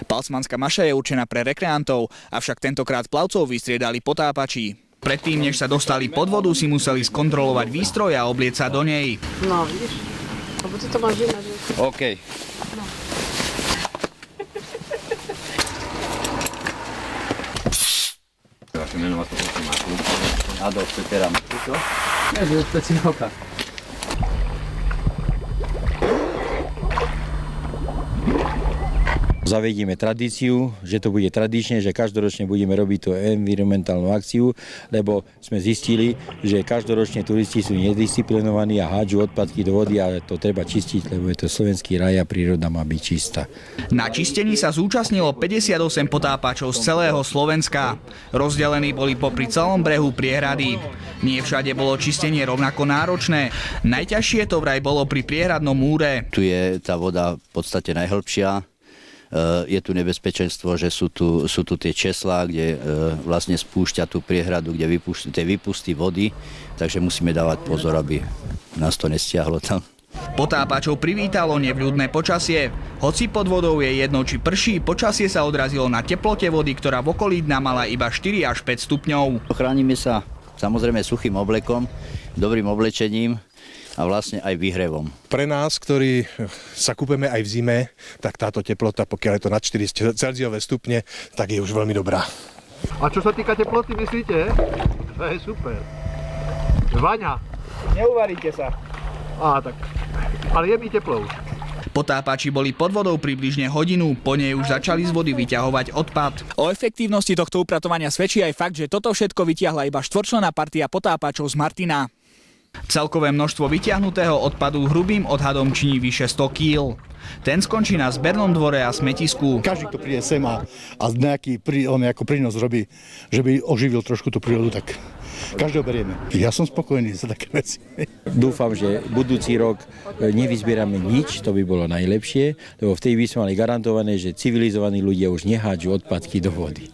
Palcmanská maša je určená pre rekreantov, avšak tentokrát plavcov vystriedali potápači. Predtým, než sa dostali pod vodu, si museli skontrolovať výstroj a obliecť sa do nej. No, vidíš? Lebo ty to máš ináč. OK. No. Vaše meno vás poprosím na klub. Adolf Peterám. Čo? Nie, že je speciálka. Zavedieme tradíciu, že to bude tradične, že každoročne budeme robiť tú environmentálnu akciu, lebo sme zistili, že každoročne turisti sú nedisciplinovaní a hádžu odpadky do vody a to treba čistiť, lebo je to slovenský raj a príroda má byť čistá. Na čistení sa zúčastnilo 58 potápačov z celého Slovenska. Rozdelení boli popri celom brehu priehrady. Nie všade bolo čistenie rovnako náročné. Najťažšie to vraj bolo pri priehradnom múre. Tu je tá voda v podstate najhlbšia. Je tu nebezpečenstvo, že sú tu tie česlá, kde vlastne spúšťa tú priehradu, kde tie vypustí vody, takže musíme dávať pozor, aby nás to nestiahlo tam. Potápačov privítalo nevľúdne počasie. Hoci pod vodou je jedno, či prší, počasie sa odrazilo na teplote vody, ktorá v okolí dna mala iba 4 až 5 stupňov. Chránime sa samozrejme suchým oblekom, dobrým oblečením a vlastne aj výhrevom. Pre nás, ktorí sa kúpeme aj v zime, tak táto teplota, pokiaľ je to nad 4 celziové stupne, tak je už veľmi dobrá. A čo sa týka teploty, myslíte? To je super. Vaňa. Neuvaríte sa. Tak. Ale je mi teplo už. Potápači boli pod vodou približne hodinu, po nej už začali z vody vyťahovať odpad. O efektívnosti tohto upratovania svedčí aj fakt, že toto všetko vytiahla iba štvorčlenná partia potápačov z Martina. Celkové množstvo vytiahnutého odpadu hrubým odhadom činí vyše 100 kg. Ten skončí na zbernom dvore a smetisku. Každý, kto príde sem a nejaký prínos robí, že by oživil trošku tú prírodu, tak každého berieme. Ja som spokojný za také veci. Dúfam, že budúci rok nevyzbierame nič, to by bolo najlepšie, lebo vtedy by sme mali garantované, že civilizovaní ľudia už nehádžu odpadky do vody.